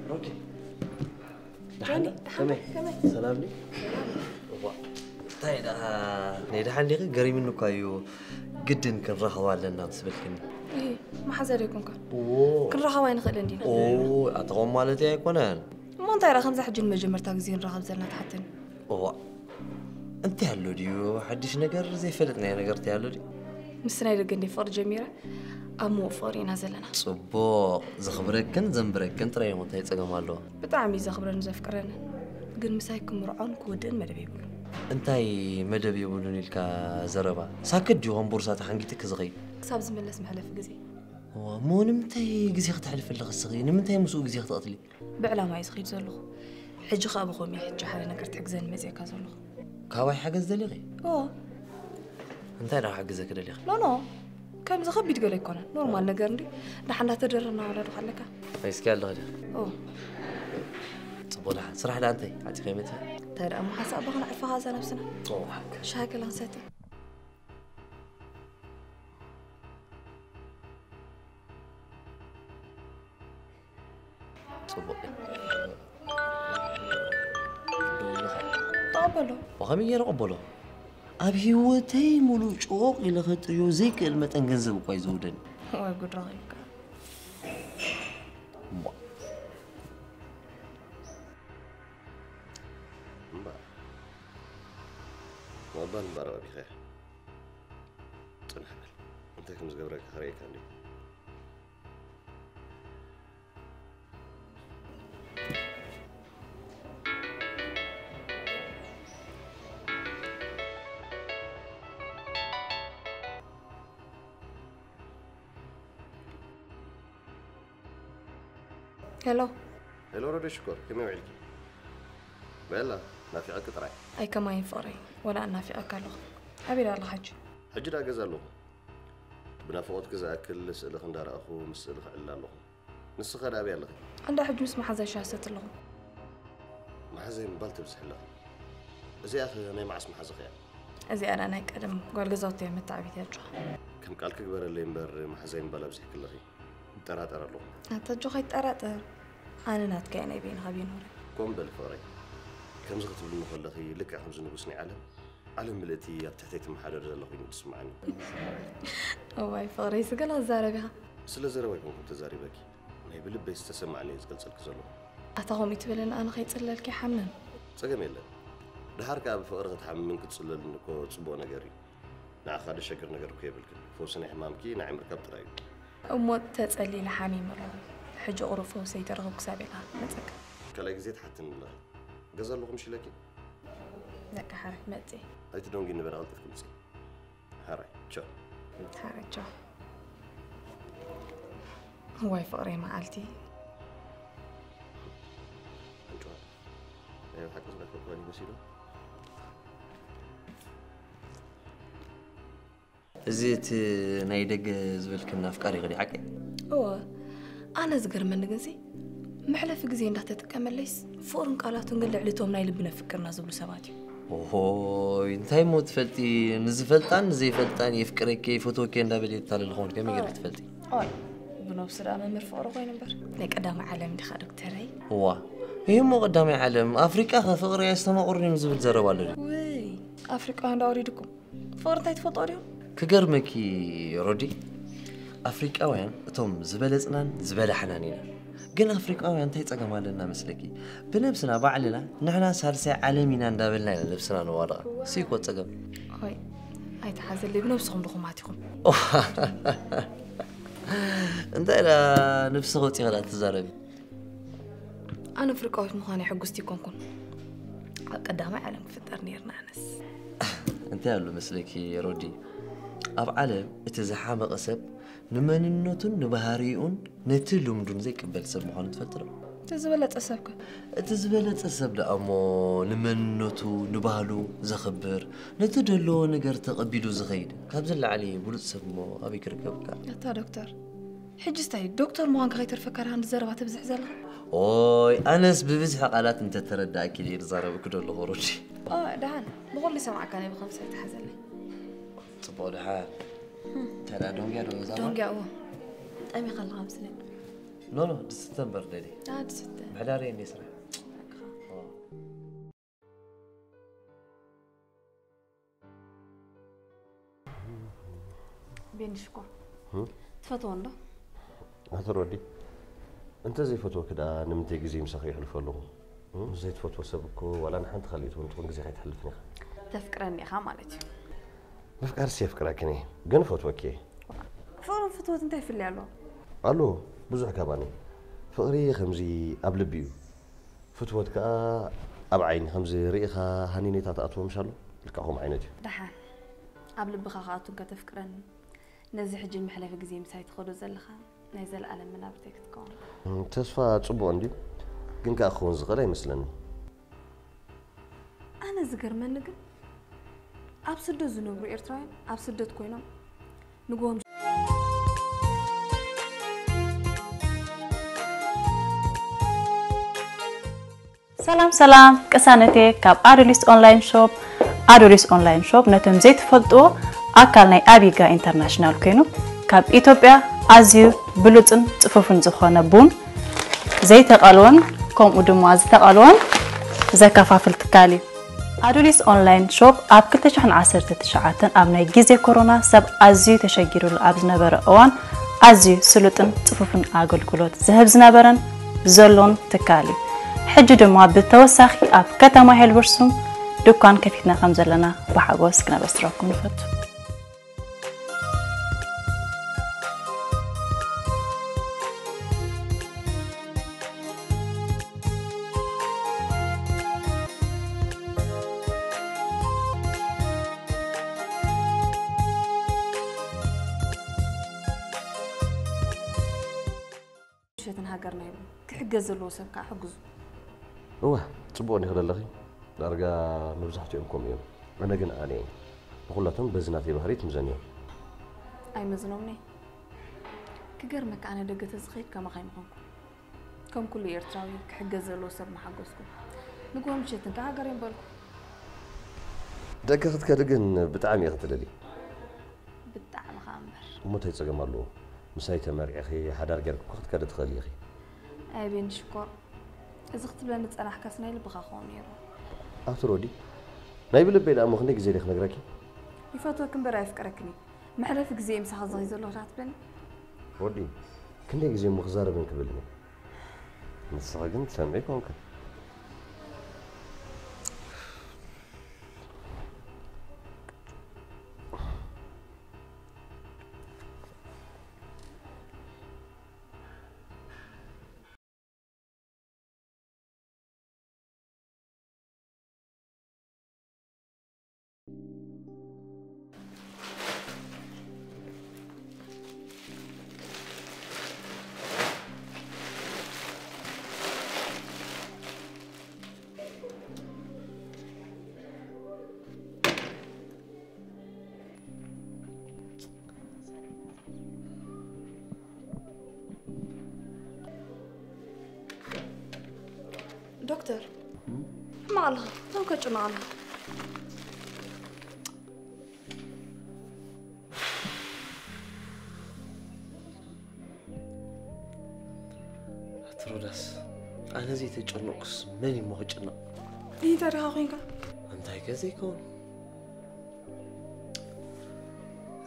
روكي جوني كمي سلام لي طيب نيدا حندي غير منو كايو جدن كنرخوا لنا نسبلكني ايه ما حزريكم كان اوه كنرخوا وين خل عندنا اوه اتقوم مالتي يكونان ما انت راه خمسه حجين مجمر تاكزين راه بزلنا تحتن اوه انت هلو ديو حدش نجر زي فلتنا نجرتي هلو دي مسنا يدقني فور جميره امو فورينا زلنا صبو زخبركن زنبركن ترى يوم انت يصقمالو بطعمي زخبرن زفكرنا ግን مسايكم مرعون كودن مدب يبلو انتي مدب يبلوني لك زربا ساكت جوهم بورصات حنقيتك صغير كساب زملس محلف غزي مو نمتي غزي تحلف لك الصغير نمتي مسو غزي تقتلي بعلا ما يسخيد زلخ حج خابخوم يحج حالي نكر تحجزن مزيكا زلخ كاواي حجز دليغي انت راح حجزك دليغي لا كم زخبي تقول يكون نورمال نجر ندي نحن تدرنا ولا روح لك فايسكال غدا صبولا صراحه لا انت عاد قيمتها ترى مو حسب بغنا نعرفها هذا نفسنا شاكل انساتي قبلوا وخمي يقبلوا ابي هوتي مولو شوق الى خطيو زي كلمه انغنزب كوي زودن واي غود رايك وابان بارا بخير تنحمل انت كم زغبرك خريك عندي هلو رودي شكر كم يوعيك بلا ما في عقد راي اي كما ينفري ولا انا في اكله ابي الله حج دا غزالو بنافقت كذا اكل سئل خندار اخو مسئل خعل الله نس خد ابي الله عند حج مسمع حزا شاسه الله ما حزين بالت بس حلا ازي اخي انا مع اسم حزق يعني ازي انا قدم قال غزوتي متعبيت يرجع كم قال كبر اللي ينبر ما حزين بلا بس كل خي تراتر الله انت جو خي تراتر انا نات كاين بين غبين هوري قوم بالفوري كم زغت بلو خلخي لك خمس نقصني علم ملئتي تحتيت محاضر زلخي تسمعني واي فوري سقل زاربها سلا زربكم كنت زاربك ما بلب يستسمعني يسقل سلك زلو اتاهم يتبلن انا خي تصللك يحمن صقم يلا دحرك اب فقرت حمن كتصلل نكو صبو نغري نا خاد شكر نغر كيبلك فوسني حمامكي نعم ركب تراي اموت تصلي لحامي مره حج غرفه سيترغب كسابيلها نصك كلا جزيت حتى الله غزل لكم شي لكي لك حرك متي هاي تدونغي نبر غلطت كل شيء هاي تشو هاي تشو هو فقري معالتي انتو ايوه حق زلك كواني بسيلو زيت نايدق زبلكنا افكاري غدي حقي انا زقر من غنسي محلف غزي انت تتكمليس فورن قالاتون قال عليتهم ناي لبنا فكرنا زبل سباتي انتي مو تفلتي نزفلتان زي فلتان يفكرك فوتوكي اندابلي تال الخون كم يقدر تفلتي بنفس الامر مرفوع خوين نبر لك قدام عالم دخا دكتوري هي مو قدام عالم افريقيا فقري يستمقرني مزبل زربالو وي افريقيا عند اوريدكم فورتايت فوتوريو كغرمكي رودي افريقاوያን እቶም ዝበለጽናን ዝበለ ሓናኒና ግን افريقاوያን እንታይ ጸገማለና መስለኪ ብነብስና ባዕልና ንሕና ሳልሳይ ዓለም ኢና እንዳበልና ኢና ነብስና ነዋዳ ሲቆ ጸገም አይ አይተሐዘል ብነብስኩም ድኹማቲኩም እንታይ ላ ነብስ ኸውጽ ይኸዳ ተዛረቢ انا افريقاوት ምዃነ ሕጉስቲ ኮንኩን ቀዳማይ ዓለም ክፍጠር ነርና ኣነስ እንታይ ያሉ መስለኪ ሮዲ ኣብ ዓለም እቲ ዝሓመቐ ሰብ نمننتون نبهاريون نتلوم دون زي قبل سب مخان تفطر تزبلت اسبك تزبلت اسب دامو نمننتو نبهالو زخبر نتدلو نجر تقبيلو زخيد كابزل علي بولت سبمو ابي كركبك يا دكتور حجستاي دكتور مو غير تفكر عند زربه تبزح زلها اوي انس ببزح قالات انت تردى اكيد يزاربك دول غروجي دهان بقول لي سمعك انا بخمسه تحزلني صبوا لها ترى دونجا دونجا أمي خلها مسلم نو دستنبر دلي دستة بحلاري إني سرح بين شكو تفاتون له هاتر ودي انت زي فتوى كده نمتي جزي مسخي يحلف له زي تفتوى سبكو ولا نحن تخليته وانت جزي حيتحلفني تفكرني خا مالتي مفكر سي فكركني قن فتوى كي فورم فتوى انت في اللي علو الو بزح كباني فقري خمزي قبل بيو فتوى كا اب عين خمزي ريخه هنيني تاتاتو مشالو لكهم عينتي دحا قبل بخاخاتو كتفكرني نزي حج المحلة في جزيم سايت خلو زلخا نزل ألم من أبتك تكون تسفى تصبو عندي كنك أخون صغير يمثلني أنا زقر من نقل أبسد الزنوب إيرتراين أبسد كوينم نقوم سلام كسانتي كاب أدوليس أونلاين شوب أدوليس أونلاين شوب نتم زيت فلتو أكلنا أبيجا إنترناشنال كينو كاب إثيوبيا أزيو بلوتن تفوفن زخانة بون زيت الألوان كم ودمواز الألوان زي كفافل تكالي أدوليس أونلاين شوب أب كل تشحن عصرت تشعاتن أبناء جيزة كورونا سب أزيو تشجيروا الأبزنا برا أزيو سلوتن تفوفن أقول كلوت زهب زنابرن زلون تكالي حج دموا بالتوسخي أب كتما هالبرسوم دكان كفيتنا خمسة لنا بحاجوس كنا بستراكم نفتو هاجرنا كحجز له سبك حجزه هو تصبوني خلال لغي درجة مبزحتي أمكم يوم أنا جن أنا بقولتهم بزناتي بهريت مزنيون أي مزنوني كجرمك أنا دقة صغير كما خيمكم كم كل يرتراوي كحجز له سب محجزكم نقوم مشيت نك هاجرين بالكم دقة كدقن بتعامي قتللي بتعامل خامر متى يتسجم له مسايته مري أخي حدار جرك وقت كده تخلي أخي أي بين شكر إذا اختبل نتسأل حكاسنا اللي بخاخون يرو أفترودي نايبل بين أمخنك زي لخنا جراكي يفاتوا كم براي فكركني محلف جزيم سحظ يزلوا راتبن ودي كنك زي مخزارة بين قبلني نصاقن سامعي كونك دكتور معلها لو كنت معلها تروداس أنا زي تجنقص مني موجنا إيه ترى خينك أنت هيك زي كون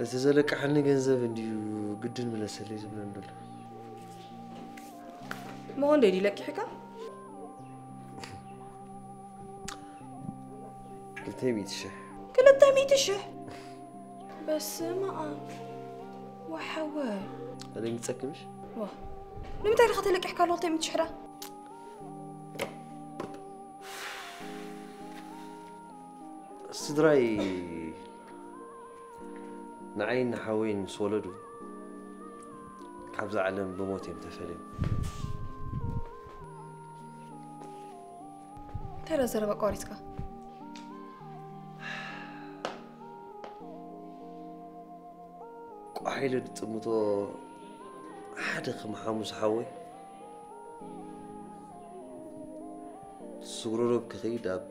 أتزلك عني جنزب ديو قدن من السليز من عندنا ما هون ديدي لك حكا قلتي ميت الشح كلتا ميت الشح بس ما وحواي هذا متسكمش واه لمتى اللي خاطر لك حكا لوطي ميت شحرة استدراي نعين نحاوين سولدو كابز علم بموتي متفلم ترى زربا قاريسكا قايل تموتو حدا خم حاموس حاوي سورو كخيدا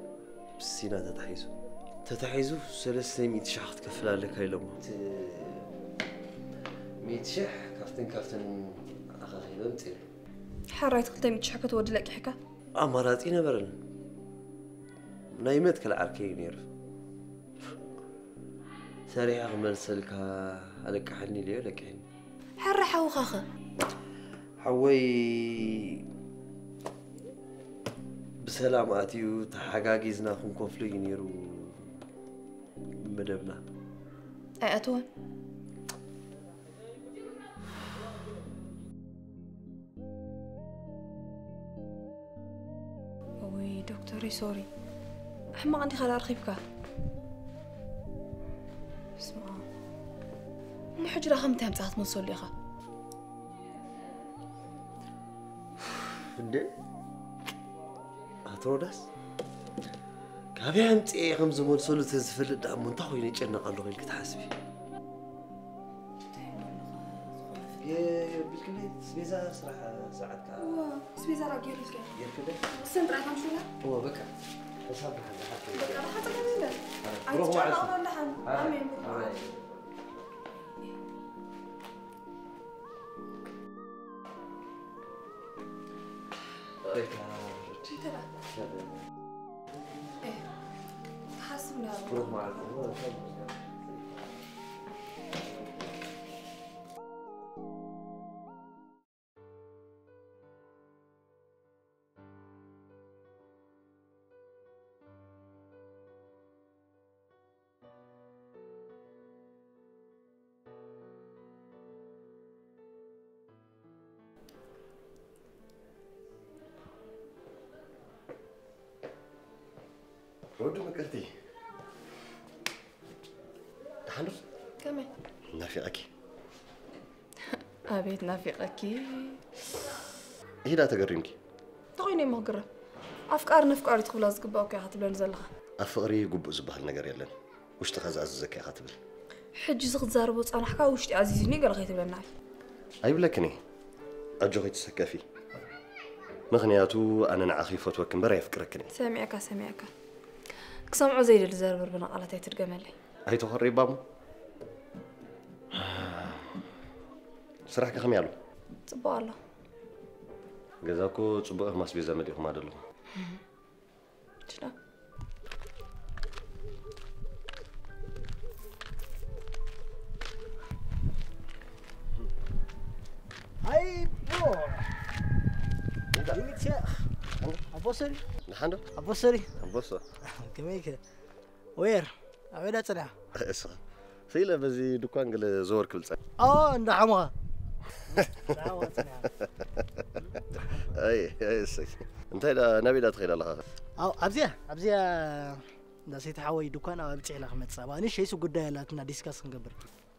بسينا تتحيزو سلسلة ميت شح تكفل لك هاي لما ميت شح كافتن أخي بمتي حرايت كنت متشحكة تودي لك حكا أماراتي نبرن نايمت كل عركي نيرف سريع غمل سلكها عليك حني ليه لك حين حر حو خاخة حوي بسلام آتيو تحقاقي زناخم كونفلي نيرو مدبنا أي أتوان وي دكتوري سوري ما عندي خلال رخيبك اسمع مو حجرة خمتها متاعت من صليخة فدي هترودس كابي أنت إيه خمس مول سولو تزفل الدم منطقة ينجنا قالوا غير كتحاسبي يا بالكلية سبيزار صراحة ساعات سبيزا راجير الكلام يركبه السنتر عم شو هو بكى حساب لا حتى كمان روح عايز معك. تشتغل لحن امين ايه حاسبنا روح معك. رودو مكرتي تحنف كمان نافقك أبيت نافقك هي لا تقرنكي تغيني مهجرة أفكار نفكار تقول لازم قباك يا حتبلن زلها أفقري قب زبها النجار يلن وش تخز عززك يا خاتبل حج زغد زاربوت أنا حكا وشتي عزيزني قال خيت بلناي أيب لكني أجوغي تسكفي مغنياتو أنا نعخي فتوى كمبرا يفكركني سامعك كسمعوا زي الزربر بنا على تيتر جمالي هاي تخري بامو سرحك خميالو صبا الله جزاكو صبغ ما سبي زملي خما دلو شنو هاي برو يميت شيخ أبوسري نحن أبوسري بص كميك وير أبدا تنع اسا سيلا بزي دكان قال زور كل سنة نعمها اي سك انت لا نبي لا تخيل الله أو أبزيا نسيت حوي دكان أو بتشيل أحمد صابا أنا شيء سو قدام لا تنا ديسكاس نقبر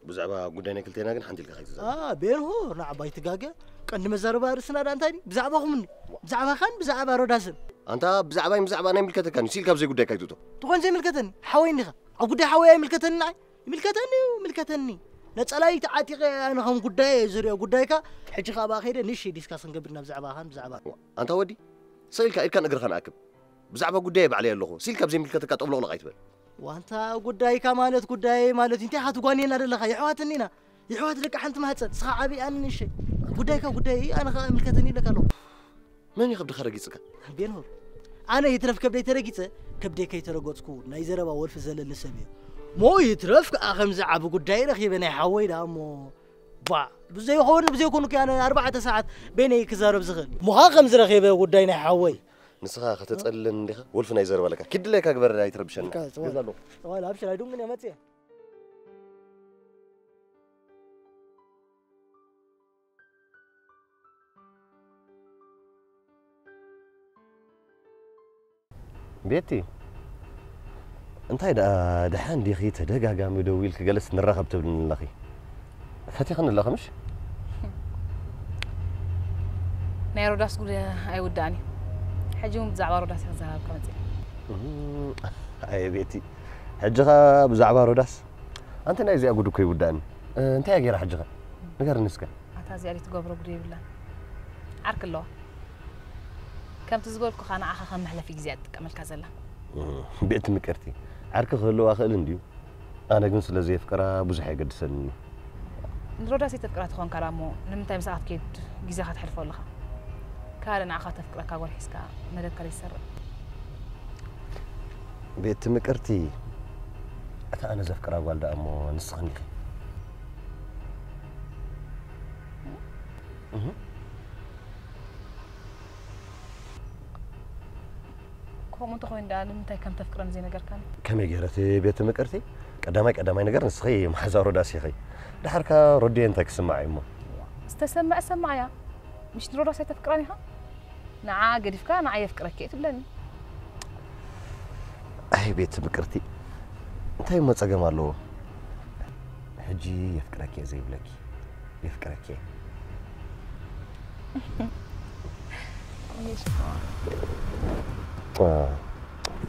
بزعبا قداني كلتينا كن حنتي الخيز بينه نعباي تجاجة كان مزاربا رسنا دانتاني بزعبا هم بزعبا خان بزعبا روداسن انت بزعبا مزعبا انا ملكتك كان سيل كابزي قداي كايتو تكون زي ملكتني حويني أو قدام حوي ملكتني ملكتني نتسألي تعاتي أنا هم قداي زري قدايكا حجي خابا خير نشي ديسكاس نقبرنا بزعبا خان بزعبا انت ودي سيل كان اقر خان اكب بزعبا قداي بعلي اللغو سيل كابزي ملكتك طبلو لغايت بل وانت قدايكا قداي مالت انت حتقاني انا لك يحواتنينا يحوات لك حنت ما هتصد صعبي ان شيء قدايكا قداي انا ملكتني لك له من يخبد خرجيتك بينور انا يترف كبدي ترقيته كبدي كي ترقصكو ناي زربا ولف زلل نسبي مو يترف اخم زعب قداي رخي بني حوي دامو با بزي يكون كان 4 ساعات بيني كزارب زغل مو ها خمس رخي قداي ني حوي نسخه ختتصلن ديخه ولف ناي زربا لك كد لك اكبر لا يتربشنا كذا ولا ابشر هيدوم من يمتي بيتي انت هيدا دحان دي خيته دغاغامي دويلك جلس نرخب تبن لخي فتيخن لخ مش ناي روداس قول اي وداني حجوم بزعبا روداس يزعب كمتي اي بيتي حجها بزعبا روداس انت ناي زي اقودو كي وداني انت يا غير حجها نغير نسكا عتا زياري تقبرو قدي بلا عرك الله كم تزغولكو خانا اخا خم محلفي غزيات تقمل كازلا بيت مكرتي عرك خلو اخل انديو انا كن سلازي فكره بزح يقدسني روداس تفكرات خون كلامو نمتاي مساعد كيد غزي خات حلفو لخا كارن عقات فكرك أقول حسكا مذكر السر بيت مكرتي أتا أنا زفكر أقول ده أمو نسخني كم تخوين ده متى كم تفكرن زي نجار كان كم يجرتي بيت مكرتي قدامي نجار نسخي محزارو داسي خي ده حركة ردي أنت كسمعي مو استسمع يا مش ضروري تفكرني ها نعاقد فكان نعاي فكرك كيف تبلني أي بيت مكرتي أنت يوم تسقم الله حجي يفكرك يا زي بلاكي يفكرك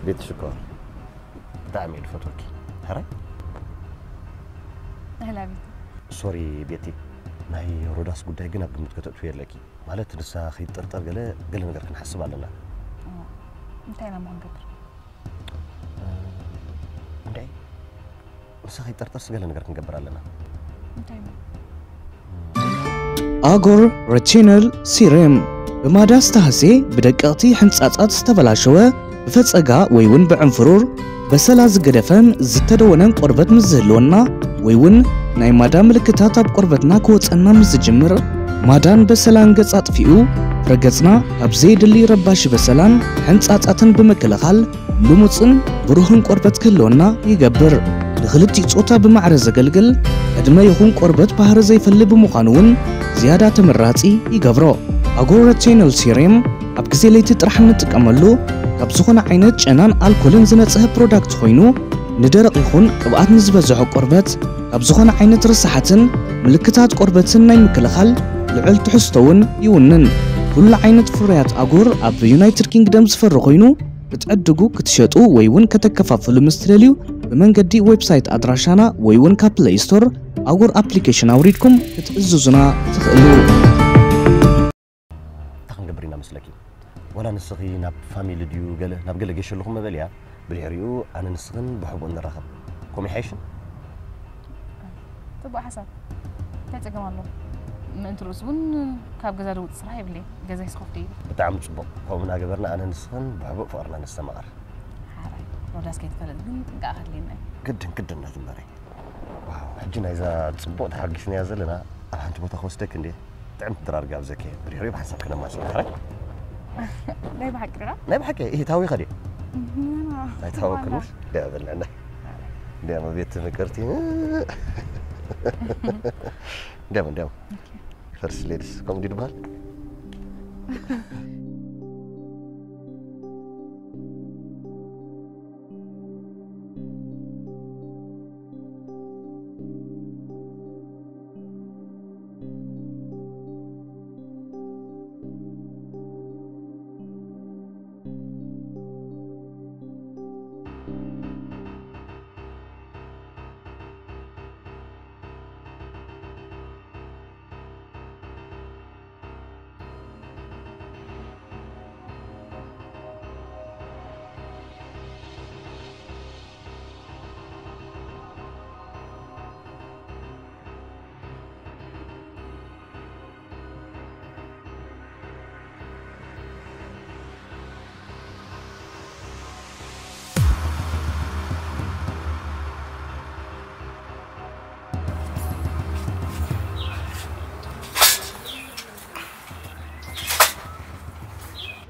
بيت شكر دعمي الفتوكي هراي هلا بيت سوري بيتي ناي روداس قداي جنا بمتكتب فيها لكي مالت نسا خي طرطر قال نقدر نحسب علينا انتينا ما نقدر انتي نسا خي طرطر قال نقدر نقبر علينا انتينا أغور ريتينال سيرم بماداس تهسي بدققتي حنصاصات استبلاشوه بفصقا ويون بعنفرور بسلاز قدفن زتدونن قربت مزهلونا ويون ناي مادام ملكتات اب قربتنا كوصنا مزجمر مادان بسلان ገጽ አጥፊኡ ረገጽና ኣብ ዘይድሊ ረባሽ በሰላን ሕንጻጻትን በመከላኸል ልሙጽን ብሩህን ቆርበት ክህልወና ይገብር ለኽልቲ ጾታ በማዕረ ዘገልግል ዕድመ ይኹን ቆርበት ባህር ዘይፈልይ ብምዃኑውን ዝያዳ ተመራጺ ይገብሮ ኣጎር ሬቲናል ሲረም ኣብ ግዜ ለይቲ ጥራሕ ንጥቀመሉ ካብ ዝኾነ ዓይነት ጨናን ኣልኮልን ዝነጽህ ፕሮዳክት ኮይኑ ንደረቕ ይኹን ቅብኣት ንዝበዝሖ ቆርበት ኣብ ዝኾነ ዓይነት ርስሓትን ምልክታት ቆርበትን ናይ ምክልኻል ልዑል ትሕዝቶውን ይውንን ኩሉ ዓይነት ፍርያት ኣጎር ኣብ ዩናይትድ ኪንግደም ዝፈሪ ኮይኑ ክትዕድጉ ክትሸጡ ወይ እውን ከተከፋፍሉ ምስትደልዩ ብመንገዲ ዌብሳይት ኣድራሻና ወይ እውን ካብ ፕሌይ ስቶር ኣጎር ኣፕሊኬሽን ኣውሪድኩም ክትእዝዙና ትኽእሉ تخنقبرينا مسلكي ولا نسخي ناب فاميلي ديو قال ناب قال جيش لكم مبليا بالعريو انا نسخن بحب ان نرخب كومي حيشن تبقى حسن تتقم الله ما انت رسبون كاب جزا دوت صراحه يبلي جزا يسخفتي بتعم صبو قومنا قبرنا انا نسخن بحب فقرنا نستمر حراي وداس كيف فلت من قاعد لينا قد نتمري واو حجنا اذا تصبو تحقشني يا زلنا انت بتاخذك اندي تعمت درار قاب زكي بريري بحسب كنا ماشي حراي لا بحكرها لا بحكي هي تاوي خدي لا تاوي كنوش لا بالله لا ما بيت فكرتي دائما فرس ليدس كم دي دبال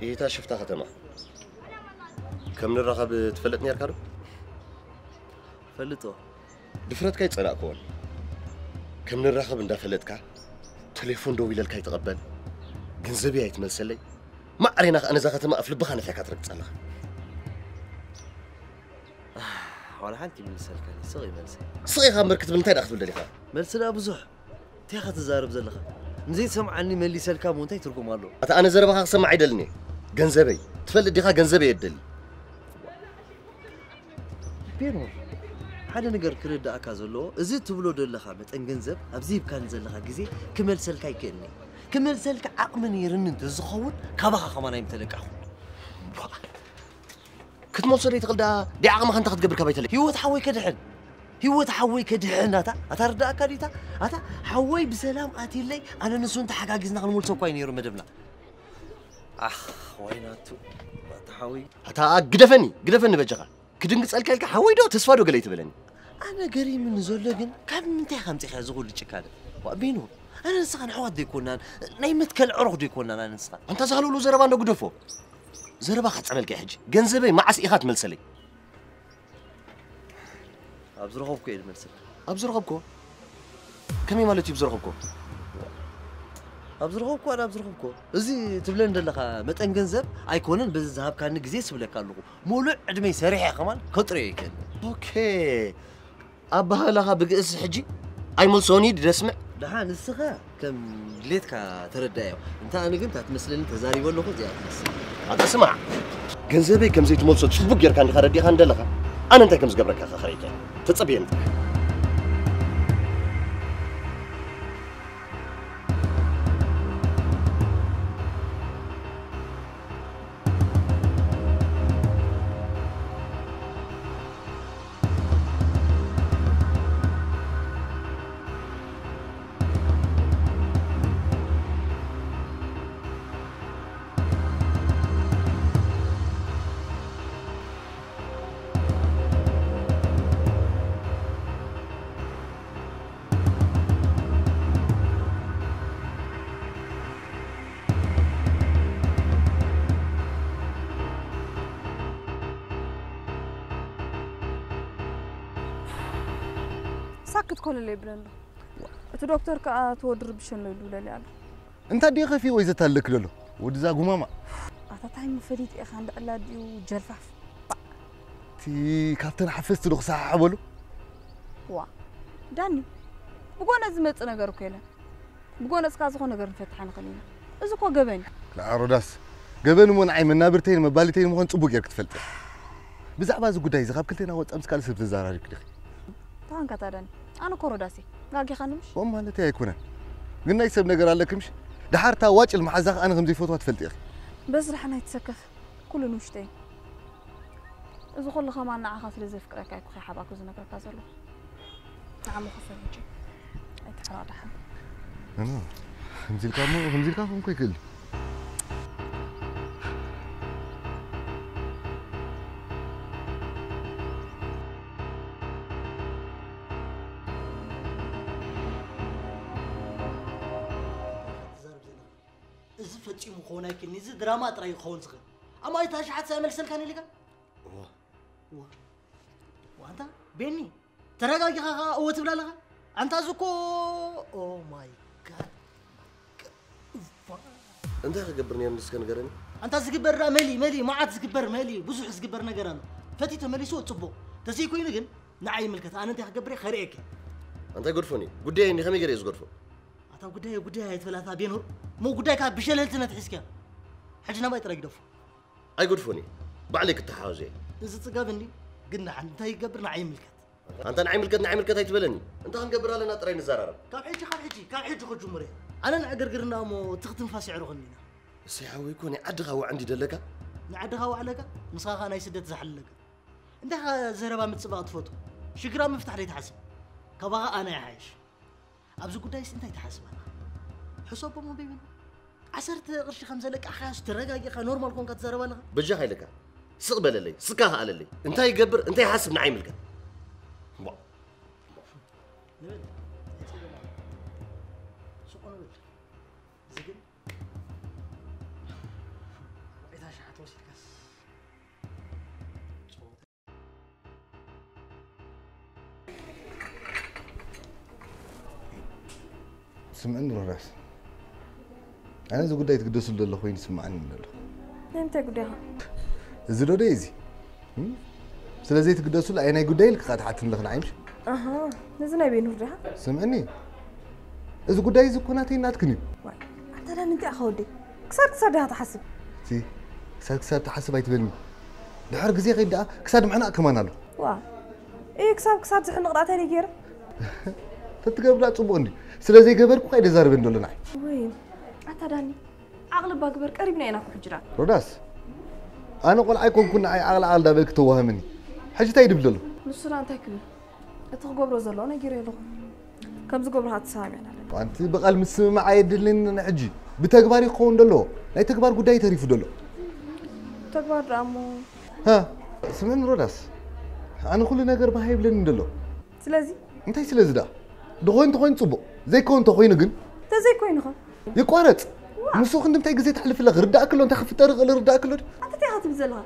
إيتا شفتها ختمة كم نرغب تفلتني أركادو؟ فلتو دفرتك يتصنع كون كم نرغب ندا فلتك تليفون دوي للك يتقبل جنزبي يتمثل لي ما أرينا أنا زا ختمة أفلب بخانة فيك أترك تصنع ولا حنتي من سلكاني صغي ملسي صغير مركز بنتين أخذ بالدليل ملسنا بزح تيخا تزارب زلخة نزيد سمعني ملي سلكا مونتاي تركو مالو أنا زربها سمع عدلني جنزبي تفلت ديخا جنزبي يدل بينور حدا نقر كرد أكازلو إزيد تبلو دلخا متن جنزب أبزيب كان زلخا جزي كمل سلكا يكني كمل سلكا عقمن يرن انت زخون كبخا خمانا يمتلك أخو كنت موصل يتقل دي عقمها أنت قد قبل كبيت لك هو تحوي كدحن هو تحوي كدحن أتردأ كديتا حوي بسلام آتي لي أنا نسون تحقاقزنا غنمول سوكوين يرو مدبنا ويناتو تحاوي حتى قدفني بجغا كدنق سألك حويدو تسفادو قليت بلني أنا قري من زولجن كم منتي خمسة خازقول لشكال وأبينو أنا نسخن عوض يكونان نايمت كالعروق يكونان أنا نسخن أنت زغلوا له زربان قدفو زربا خد عملك حج جنزبي مع إيخات ملسلي أبزرغوكو إيه المرسل أبزرغوكو كمي مالتي أبزرغوكو أبزرغوكو أنا أبزرغوكو زي تبلن دلخا متن جنزب أيكونن بالذهب كان نجزي سبلك قالوا مولع عدمي سريع كمان كتري كده أوكي أبها لها بقيس حجي أي ملسوني دي اسمع دحان السخاء كم ليتك تردايو انت انا قلت تمثل انت زاري ولا خذ يا تمثل هذا اسمع جنزبي كم زيت ملصو تشبك يركان خردي خان دلخا أنا أنت كم زقبرك أخا خريجة تتصبي أنت ساكت كل اللي يبلن له دكتور كا تودر بشن له يقول لي أنت دي خفي وإذا تلك له ودزا قماما أتاتاي مفريد إخ عند أولادي وجلفاف تي كابتن حفظت له ساعة ولو وا داني بقول أزمت أنا جرو كله بقول أسكاز خو نجر نفتحان قليلا إذا كوا جبني لا روداس جبني من عين من نابرتين مبالتين مهون صبوك يركت فلت بزعباز قداي زغاب كلتنا وقت أمس كال سبت الزارة كده طبعا كتادني أنا كوروداسي قاقي خانمش وما لا تيكونه قلنا يسب نجر على كمش دحرتها واجل المحزق أنا غمزي فوتوات فلت يا أخي بس رح نتسكف كل نوشتين إذا كل خمان نعاخذ لزف كراكاي بخي حباك وزنا كركازلو نعم خفر يجي أي تحرار حب أنا غمزي كامو كوي كل فتشي مخوناي كني زي دراما تراي خون صغير اما يتاش حد سامل سلكاني لك وانت بيني تراجع خا او تبلا لها انت زكو او ماي جاد انت خبرني من سكن غرني انت زغبر ملي ما عاد زغبر ملي بزح زغبر نغر انا فتي تمليسو تصبو تسي كوين ግን نعي ملكت انا انت خبري خريك انت غرفوني غدي اني خمي غري زغرفو اتا غداي يتفلاتا بينور مو غداي كا بشللتنا تحسكا حجنا ما يترقدف اي غرفوني بعليك التحاوزي اذا تقابلني قلنا انت يقبرنا عين ملكت انت نعي ملكت هاي تبلني انت هنقبر لنا طري نزرر كان حجي خو جمري انا نعقرقرنا مو تختم فاس يعرو غنينا سيحاوي يكون عدغا وعندي دلكا نعدغا وعلكا مساخا ناي سدت زحلك انت زربا متصبا تفوتو شكرا مفتح لي تحسب كبا انا عايش ابز قدايس انت تحسب حسب مو بيبن عسرت قرش خمسه لك اخاس ترغاقي خا نورمال كون كتزربا لها بجا هاي لك سقبل لي سكاها على لي انت يقبر انت يحاسب نعيم لك سمعني راس انا اذا قديت قدس له خوين سمعني له انت قدها زلو دايزي سلازي تقدسوا له انا قداي لك قاطعتن لك نعيمش اها نزنا بينو رها سمعني اذا قداي زكوناتي ناتكني انت لا انت اخودي كسر ده تحسب تي كسر تحسب ايتبلني دحر غزي قيدا كسر معنا كمان له وا ايه كسر زحن نقطع ثاني غير تتقبل صبوني سلازي قبركو قيد زارب ندولنا وين عتاداني عقل باكبر قريبنا انا حجرات روداس انا قول ايكون كنا اي عقل دابلك توهمني حاجه تايد بللو نصرا انت كل اتغبرو زلو انا غير يلو كم زغبر هات سامعنا وانت بقال مسمع يدلين نحجي بتكباري خون دلو لا تكبار قداي تريف دلو تكبر رامو ها سمعنا روداس أنا كل نجار بهاي بلين دلو سلازي أنت إيش سلازي ده دخوين تخوين صبو زي كون تخوين جن تزي كوين خا يقارت مسوخ عندهم تاي جزيت حلف الله غردا كلهم تخف طرق غردا كلهم أنت تيها تبزلها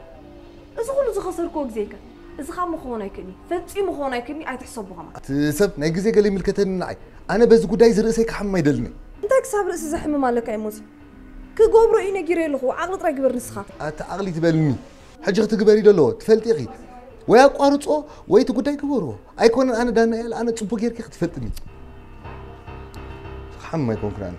إذا كله زخسر كوك زيك إذا خام مخونا يكني فتي مخونا يكني أي تحسبوها ما تسب نيجي قال لي ملكتين نعي أنا بس قداي زرقسك حما يدلني أنت كسب رأس زحمة مالك أي موز كجبر إينا جري له عقل طريق برنسخة عقلي تبلني حاجة تكبري دلو تفلت يا أخي ويا قارصو ويا تقداي كبروا أيكون أنا دانا أنا تصبو غير كيف تفلتني حما يكون كران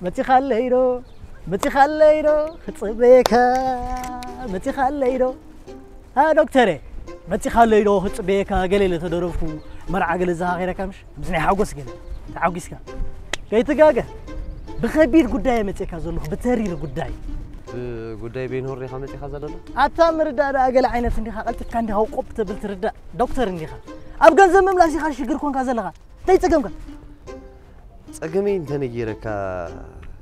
متي خليرو متي خليرو خصبيكا متي خليرو ها دكتوري متي خليرو خصبيكا قليل تدرفو مرعى قل زها غيرك مش بزني حاوقس قل تعاوقسكا كيتقاقا بخبير قداي متيكا زلو بتري القداي قداي بين هوري خمتي خزلنا اتامر دا اقل عينت اندي قلت كاندي هاو قبت بالتردا دكتور اندي خا اب غنزم مملاسي خا شجر كون كازلها تيصقمكا صقمي انت نجيرك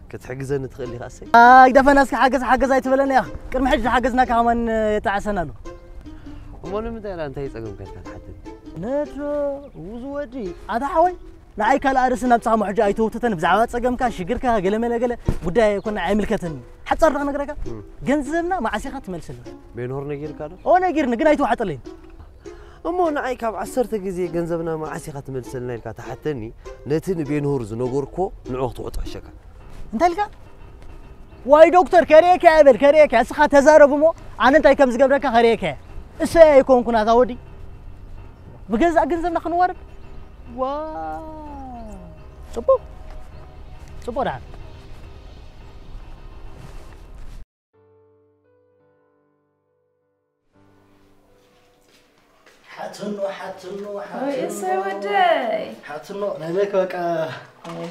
كتحجزن تخلي خاصي دفناسك حجز ايتبلنا يا اخي كرم حج حجزنا كمان يتعسنا له ومن متى انت يصقم كنت حتى نترو وزودي هذا حوي نعي كلا ارسنا بصامو حج ايتوتتن بزعوات صقمكا شجركا قلمله غداي كنا عاملكتن حتى صرخ نغركا غنزبنا معسيخه تملسل بين هور نجيرك هذا او نجيرنا غن ايتو حطلين أما نعي كاب 10 جزء جنزبنا مع عسيخة تمثلنا لك تحتني نتن بين هورز نجوركو نعوق توقع الشكل. أنت لك؟ واي دكتور كريك قبل كريك أسخة تزارب مو أنا أنت كم زقبرك كريك. إيش يكون كنا ثودي؟ بجزء جنزبنا خنوارد. واو. صبو رعد. حتنو وي اسودي حتنو نبيك بقى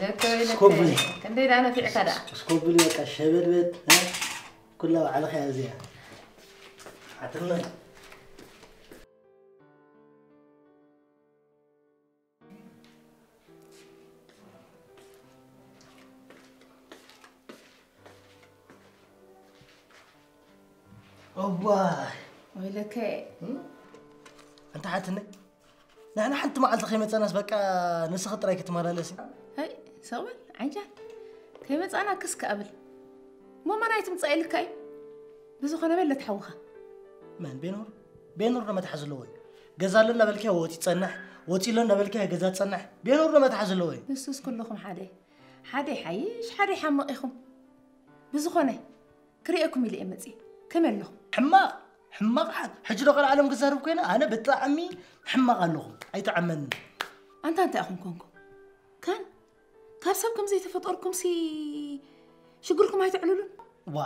لك سكوبلي كندي انا في عكدا سكوبلي بقى شبربت كلها على خير زين حتنو أوبا ويلك أنت حاتني نحن حنت ما عاد خيمة ناس بقى نسخ طريقة تمارلسي هاي سوال عجل خيمة أنا كسك قبل مو ما نايت متصايلك كاي بزخنا بلا تحوخه من بينور لما تحزلوي جزالنا بالكي وتي تصنح وتي لنا بالكي جزا تصنح بينور لما تحزلوي نسوس كلكم حادي حيش حادي حمقكم بزخنا كريئكم اللي امتي كمل لهم حماق حجر قال عالم قزارب كينا انا بطعمي حماق لهم اي تعمن انت اخون كونكم كان كابسبكم زي تفطركم سي شغلكم هاي تعللون وا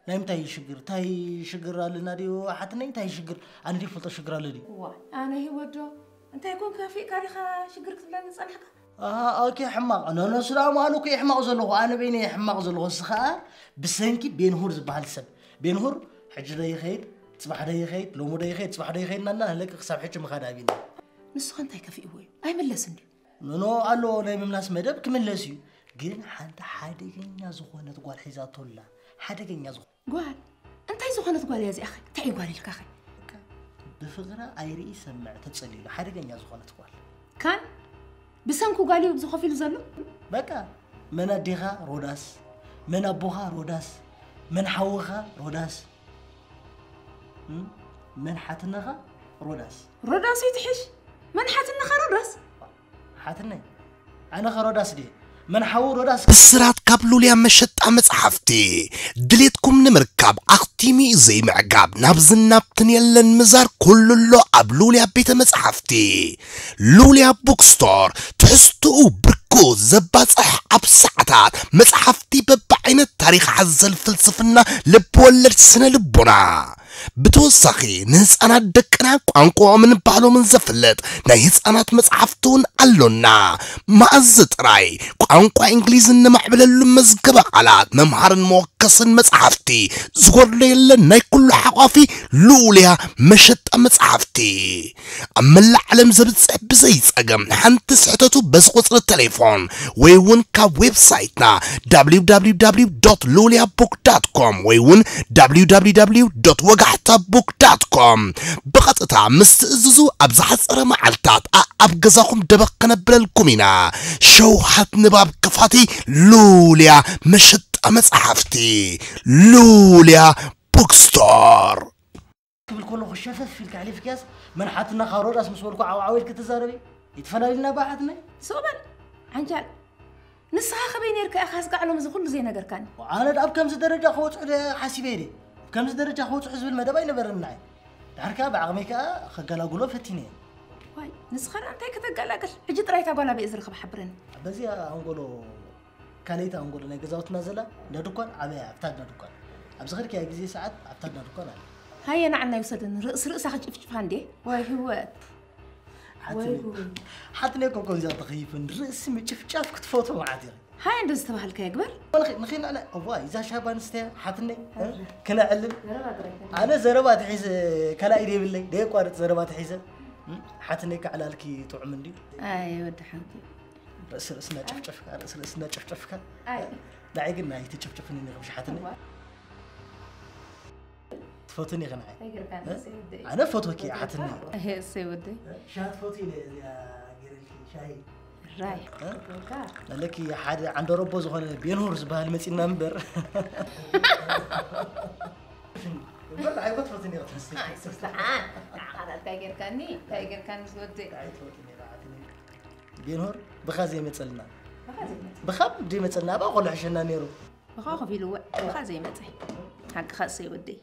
نايم تاي شجر لنا ديو حتى تاي شجر انا دي فلط شجر لدي وا انا هي ودو انت يكون كافي كاريخه شجرك تبلان صنحك اوكي حماق انا سلام انا كي حماق زلو انا بيني حماق زلو سخا بسنكي بينهور زبال سب بينهور حجر يخيد تصبح داي خيد لو مو داي خيد تصبح داي خيد نانا هلك حساب حج مخادا بينا نسخ انت كافي وي اي ملسندي نو الو ناي مملاس مدب كملسيو ግን حد حدገኛ ዝኾነት ጓል ሒዛቶላ حدገኛ ዝኾ ጓል እንታይ ዝኾነት ጓል ያዚ ኣኺ እንታይ ጓል ኢልካ ኣኺ ብፍቕራ ኣይርኢ ሰምዕ ተጸሊሉ حدገኛ ዝኾነት ጓል ካን ብሰንኩ ጓል እዩ ዝኸፊሉ ዘሎ በቃ መን ኣዴኻ ሮዳስ መን ኣቦኻ ሮዳስ መን ሓውኻ ሮዳስ መን ሓትነኻ ሮዳስ ሮዳስ ይትሕሽ መን ሓትነኻ ሮዳስ ሓትነይ أنا خروداس دي من حور وداس السرات كابلو ليا مشت مصحفتي دليتكم نمركب أختيمي زي معقاب نبز النبتن يلن مزار كل اللو قبلو ليا بيت مصحفتي لوليا بوكستور تحستو بركو زباصح أبسعتات مصحفتي ببعين التاريخ حزل فلسفنا لبولد سنة لبنا بتوسخي نهس أنا دكنا قانقو من بالو من زفلت نهس أنا مصحفتون قالونا ما أزت راي قانقو إنجليز نمعبل المزقبة على ممهر موكس مصحفتي زغر ليلة ناي كل حوافي لوليا مشت مصحفتي أما العالم زبط صحب زي ساقم حانت سحتتو بس قصر التليفون ويون كويب سايتنا www.luliabook.com ويون www.wagaxtabook.com بقطتا مستئززو أبزحت سرى معالتات أبقزاكم دبقنا بلالكمينا شوحات نباب كفاتي لوليا مشت مصحفتي لوليا بوكستور قبل كله خشفت في الكعلي في كاس من حاتنا خارور اسم سولكو عواويل كتزاربي يتفنى لنا بعدنا سوبن عنجال نسخة خبيني يركا أخاس قاعلهم زي كل زي نجر كان وأنا داب كم درجة خوت حاسبيني كم درجة خوت حزب المدى ينبر النعي تعركها بعميكا خجلا قلوب فتيني واي نسخة أنت كتقلقل حجت رايت أبونا بإزر خب حبرن بزي أنقولو كاليتا أنقولو نجزاوت نازلة ندوكان عبيا أبتدنا دوكان أبزغير كي أجزي ساعات أبتدنا دوكان هاي أنا عنا يوصلن رأس أخش فاندي واي هو حتى نيكو كون زي تخيفن رأس متشفشاف كنت فوتو معادي هاي عندز تبع الكيكبر نخين أنا واي إذا شابان استيا حتى كنا علم أنا زربات حيز كلا إيدي بالله ده قارت زربات حيز حتى نيك على الكي تعمل دي أيوة ده حمدي رأسنا شفشفك رأسنا شفشفك داعي قلنا هي تشفشفني مش حتى فوتني غناي أنا فوتوك يا حتني هي سيودي شاد فوتي يا جريلكي شاي راي لك يا حد عنده ربو زغن بينهر زبال المتي نمبر والله عيبت فوتني غتنسي سبحان هذا تايجر كان سيودي بينهر بخازي متسلنا بخاب دي متسلنا بقول عشان نيرو بخاف يلو بخازي متي حق خاص يودي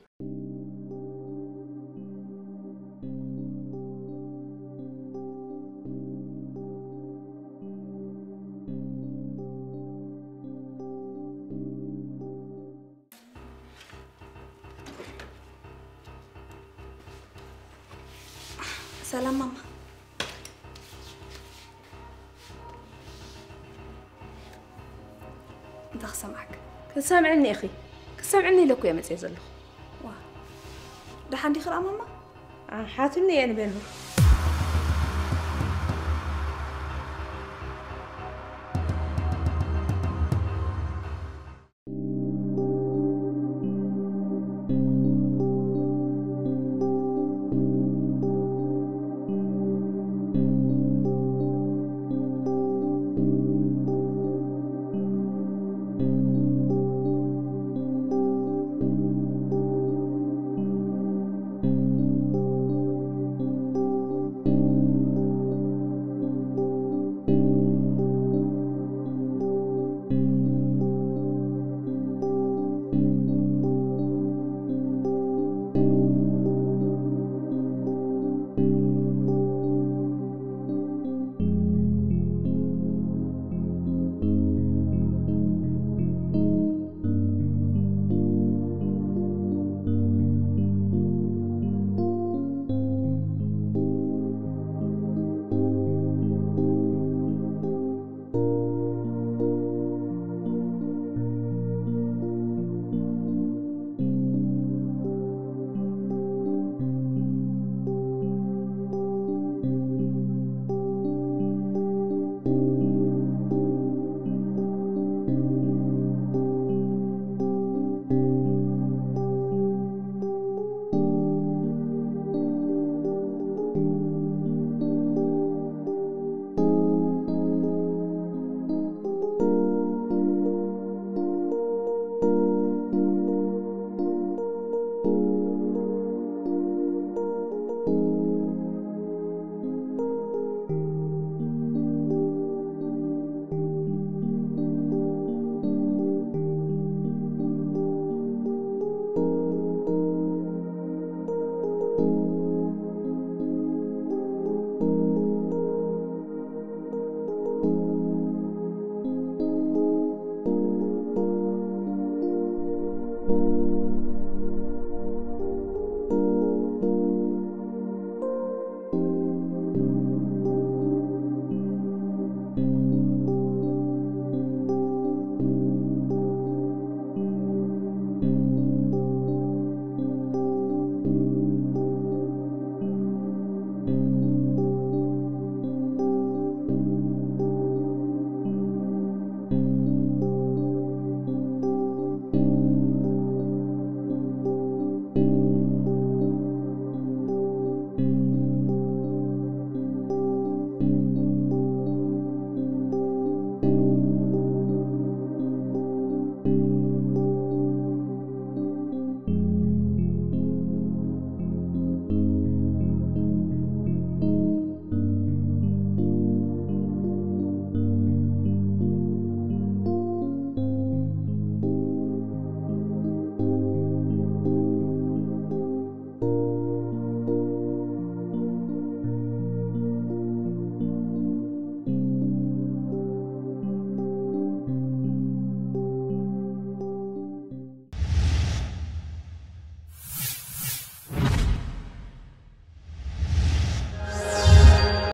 سلام ماما انت سامعك كسامعني اخي كسامعني لك يا متعي زلخ واه ده عندي خرا ماما حاتني يعني بينهم እዩ